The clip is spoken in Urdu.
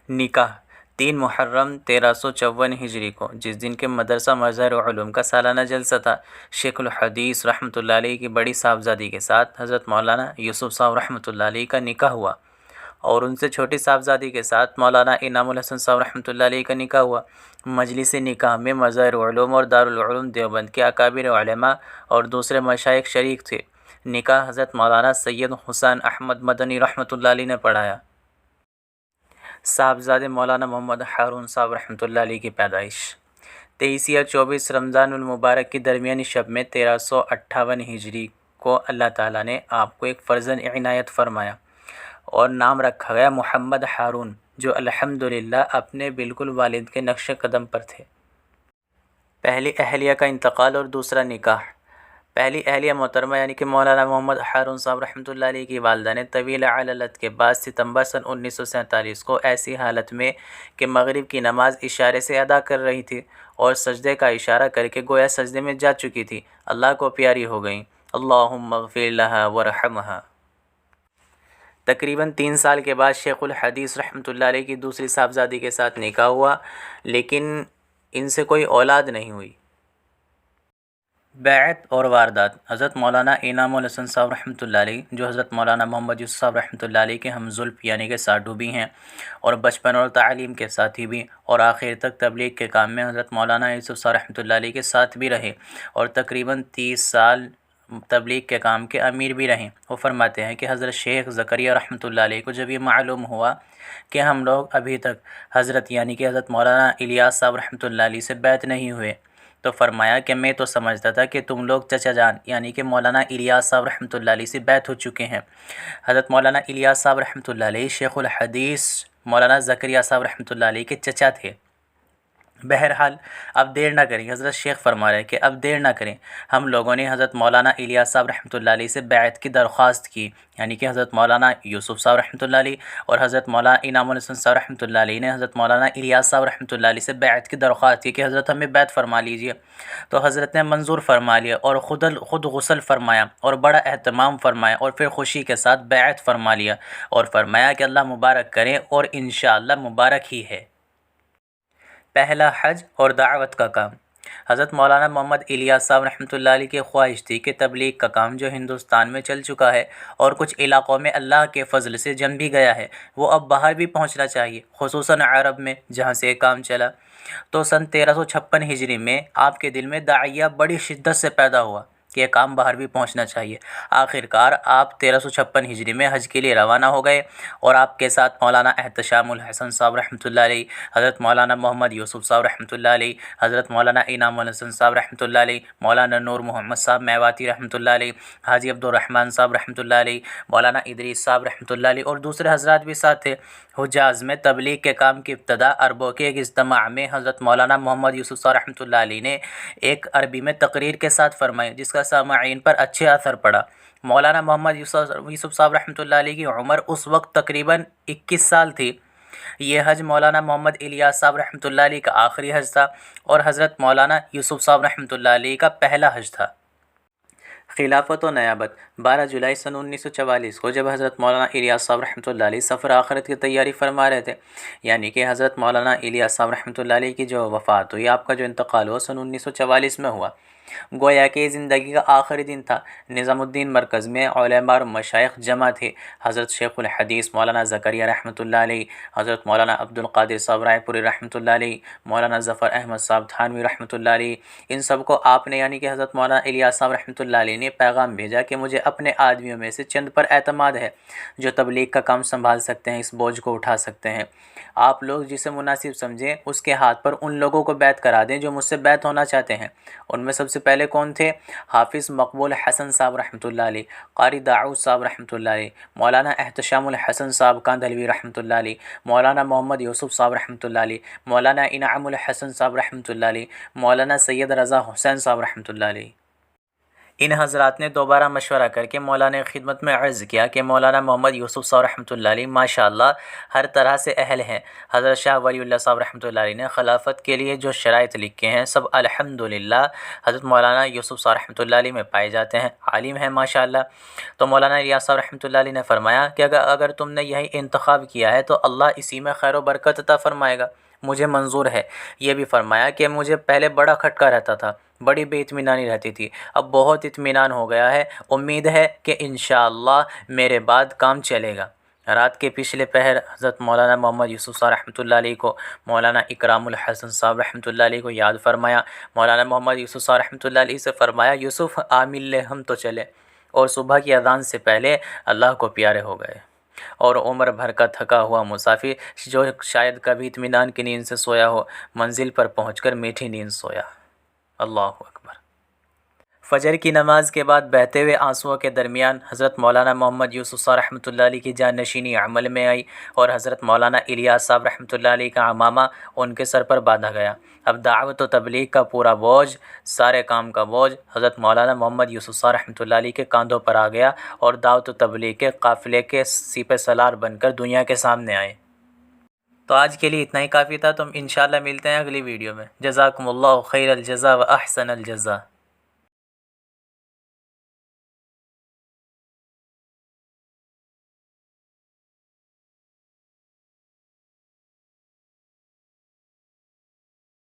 نکاح 3 محرم 1354 ہجری کو، جس دن کے مدرسہ مظہر علوم کا سالانہ جلسہ تھا، شیخ الحدیث رحمۃ اللہ علیہ کی بڑی صاحبزادی کے ساتھ حضرت مولانا یوسف صاحب رحمۃ اللہ علیہ کا نکاح ہوا، اور ان سے چھوٹی صاحبزادی کے ساتھ مولانا انعام الحسن صاحب رحمۃ اللہ علیہ کا نکاح ہوا۔ مجلس نکاح میں مظہر علوم اور دارالعلوم دیوبند کے اکابر علماء اور دوسرے مشائخ شریک تھے۔ نکاح حضرت مولانا سید حسین احمد مدنی رحمۃ اللہ علیہ نے پڑھایا۔ صاحبزادے مولانا محمد ہارون صاحب رحمۃ اللہ علیہ کی پیدائش 23 یا 24 رمضان المبارک کی درمیانی شب میں 1358 ہجری کو اللہ تعالیٰ نے آپ کو ایک فرزند عنایت فرمایا اور نام رکھا گیا محمد ہارون، جو الحمدللہ اپنے بالکل والد کے نقش قدم پر تھے۔ پہلی اہلیہ کا انتقال اور دوسرا نکاح۔ پہلی اہلیہ محترمہ یعنی کہ مولانا محمد ہارون صاحب رحمۃ اللہ علیہ کی والدہ نے طویل علالت کے بعد ستمبر سن 1947 کو ایسی حالت میں کہ مغرب کی نماز اشارے سے ادا کر رہی تھی اور سجدے کا اشارہ کر کے گویا سجدے میں جا چکی تھی، اللہ کو پیاری ہو گئیں۔ اللہم اغفر لہا ورحمہا۔ تقریباً 3 سال کے بعد شیخ الحدیث رحمۃ اللہ علیہ کی دوسری صاحبزادی کے ساتھ نکاح ہوا، لیکن ان سے کوئی اولاد نہیں ہوئی۔ بیعت اور واردات۔ حضرت مولانا انعام الحسن صاحب رحمۃ اللہ علیہ، جو حضرت مولانا محمد یوسف صاحب رحمۃ اللہ علیہ کے ہم زلف یعنی کہ ساڈو بھی ہیں، اور بچپن اور تعلیم کے ساتھی بھی، اور آخر تک تبلیغ کے کام میں حضرت مولانا یوسف صاحب رحمۃ اللہ علیہ کے ساتھ بھی رہے، اور تقریباً 30 سال تبلیغ کے کام کے امیر بھی رہیں۔ وہ فرماتے ہیں کہ حضرت شیخ زکریا رحمۃ اللہ علیہ کو جب یہ معلوم ہوا کہ ہم لوگ ابھی تک حضرت یعنی کہ حضرت مولانا الیاس صاحب رحمۃ اللہ علیہ سے بیعت نہیں ہوئے، تو فرمایا کہ میں تو سمجھتا تھا کہ تم لوگ چچا جان یعنی کہ مولانا الیاس صاحب رحمۃ اللہ علیہ سے بیعت ہو چکے ہیں۔ حضرت مولانا الیاس صاحب رحمۃ اللہ علیہ شیخ الحدیث مولانا زکریا صاحب رحمۃ اللہ علیہ کے چچا تھے۔ بہرحال اب دیر نہ کریں، حضرت شیخ فرما رہے ہیں کہ اب دیر نہ کریں، ہم لوگوں نے حضرت مولانا الیاس صاحب رحمۃ اللہ علیہ سے بیعت کی درخواست کی، یعنی کہ حضرت مولانا یوسف صاحب رحمۃ اللہ علیہ اور حضرت مولانا انعام الحسن صاحب رحمۃ اللہ علیہ نے حضرت مولانا الیاس صاحب رحمۃ اللہ علیہ سے بیعت کی درخواست کی کہ حضرت ہمیں بیعت فرما لیجئے، تو حضرت نے منظور فرما لیا اور خود غسل فرمایا اور بڑا اہتمام فرمایا، اور پھر خوشی کے ساتھ بیعت فرما لیا اور فرمایا کہ اللہ مبارک کریں، اور انشاءاللہ مبارک ہی ہے۔ پہلا حج اور دعوت کا کام۔ حضرت مولانا محمد الیاس صاحب رحمۃ اللہ علیہ کی خواہش تھی کہ تبلیغ کا کام جو ہندوستان میں چل چکا ہے اور کچھ علاقوں میں اللہ کے فضل سے جم بھی گیا ہے، وہ اب باہر بھی پہنچنا چاہیے، خصوصاً عرب میں جہاں سے یہ کام چلا۔ تو سن 1356 ہجری میں آپ کے دل میں داعیہ بڑی شدت سے پیدا ہوا کہ یہ کام باہر بھی پہنچنا چاہیے۔ آخرکار آپ 1356 ہجری میں حج کے لیے روانہ ہو گئے، اور آپ کے ساتھ مولانا احتشام الحسن صاحب رحمۃ اللہ علیہ، حضرت مولانا محمد یوسف صاحب رحمۃ اللہ علیہ، حضرت مولانا انعام الحسن صاحب رحمۃ اللہ علیہ، مولانا نور محمد صاحب میواتی رحمۃ اللہ علیہ، حاجی عبدالرحمن صاحب رحمۃ اللہ علیہ، مولانا ادریس صاحب رحمۃ اللہ علیہ، اور دوسرے حضرات بھی ساتھ تھے۔ حجاز میں تبلیغ کے کام کی ابتدا عربوں کے ایک اجتماع میں حضرت مولانا محمد یوسف صاحب رحمۃ اللہ علیہ نے ایک عربی میں تقریر کے ساتھ فرمائی، جس کا سامعین پر اچھے اثر پڑا۔ مولانا محمد یوسف صاحب رحمۃ اللہ علیہ کی عمر اس وقت تقریباً 21 سال تھی۔ یہ حج مولانا محمد الیاس صاحب رحمۃ اللہ علیہ کا آخری حج تھا، اور حضرت مولانا یوسف صاحب رحمۃ اللہ علیہ کا پہلا حج تھا۔ خلافت و نیابت 12 جولائی سن 1944 کو جب حضرت مولانا الیاس صاحب رحمۃ اللہ علیہ سفر آخرت کی تیاری فرما رہے تھے، یعنی کہ حضرت مولانا الیاس صاحب رحمۃ اللہ علیہ کی جو وفات ہوئی، آپ کا جو انتقال ہوا سن 1944 میں ہوا، گویا کہ زندگی کا آخری دن تھا۔ نظام الدین مرکز میں علماء اور مشائخ جمع تھے، حضرت شیخ الحدیث مولانا زکریا رحمۃ اللہ علیہ، حضرت مولانا عبد القادر صاحب رائے پوری رحمۃ اللہ علیہ، مولانا ظفر احمد صاحب تھانوی رحمۃ اللہ علیہ، ان سب کو آپ نے یعنی کہ حضرت مولانا الیاس صاحب رحمۃ اللہ علیہ نے پیغام بھیجا کہ مجھے اپنے آدمیوں میں سے چند پر اعتماد ہے جو تبلیغ کا کام سنبھال سکتے ہیں، اس بوجھ کو اٹھا سکتے ہیں۔ آپ لوگ جسے مناسب سمجھیں اس کے ہاتھ پر ان لوگوں کو بیعت کرا دیں جو مجھ سے بیعت ہونا چاہتے ہیں۔ ان میں سب سے پہلے کون تھے؟ حافظ مقبول حسن صاحب رحمۃ اللہ علیہ، قاری داؤد صاحب رحمۃ اللہ علیہ، مولانا احتشام الحسن صاحب کاندھلوی رحمۃ اللہ علیہ، مولانا محمد یوسف صاحب رحمۃ اللہ علیہ، مولانا انعام الحسن صاحب رحمۃ اللہ علیہ، مولانا سید رضا حسین صاحب رحمۃ اللہ علیہ۔ ان حضرات نے دوبارہ مشورہ کر کے مولانا خدمت میں عرض کیا کہ مولانا محمد یوسف صاحب رحمۃ اللہ علیہ ماشاءاللہ ہر طرح سے اہل ہیں۔ حضرت شاہ ولی اللہ صاحب رحمۃ اللہ علیہ نے خلافت کے لیے جو شرائط لکھے ہیں سب الحمدللہ حضرت مولانا یوسف صاحب رحمۃ اللہ علیہ میں پائے جاتے ہیں، عالم ہیں ماشاءاللہ۔ تو مولانا الیاس صاحب رحمۃ اللہ علیہ نے فرمایا کہ اگر تم نے یہی انتخاب کیا ہے تو اللہ اسی میں خیر و برکت عطا فرمائے گا، مجھے منظور ہے۔ یہ بھی فرمایا کہ مجھے پہلے بڑا کھٹکا رہتا تھا، بڑی بے اطمینانی رہتی تھی، اب بہت اطمینان ہو گیا ہے، امید ہے کہ انشاءاللہ میرے بعد کام چلے گا۔ رات کے پچھلے پہر حضرت مولانا محمد یوسف صاحب رحمۃ اللہ علیہ کو مولانا اکرام الحسن صاحب رحمۃ اللہ علیہ کو یاد فرمایا۔ مولانا محمد یوسف صاحب رحمۃ اللہ علیہ سے فرمایا، یوسف عامل لے ہم تو چلے، اور صبح کی اذان سے پہلے اللہ کو پیارے ہو گئے، اور عمر بھر کا تھکا ہوا مسافر جو شاید کبھی اطمینان کی نیند سے سویا ہو، منزل پر پہنچ کر میٹھی نیند سویا۔ اللہ اکبر۔ فجر کی نماز کے بعد بہتے ہوئے آنسوؤں کے درمیان حضرت مولانا محمد یوسف صاحب رحمۃ اللہ علیہ کی جانشینی عمل میں آئی، اور حضرت مولانا الیاس صاحب رحمۃ اللہ علیہ کا عمامہ ان کے سر پر باندھا گیا۔ اب دعوت و تبلیغ کا پورا بوجھ، سارے کام کا بوجھ حضرت مولانا محمد یوسف صاحب رحمۃ اللہ علیہ کے کاندھوں پر آ گیا، اور دعوت و تبلیغ کے قافلے کے سپہ سالار بن کر دنیا کے سامنے آئے۔ تو آج کے لیے اتنا ہی کافی تھا، تم انشاءاللہ ملتے ہیں اگلی ویڈیو میں۔ جزاکم اللہ خیر الجزا و احسن الجزا۔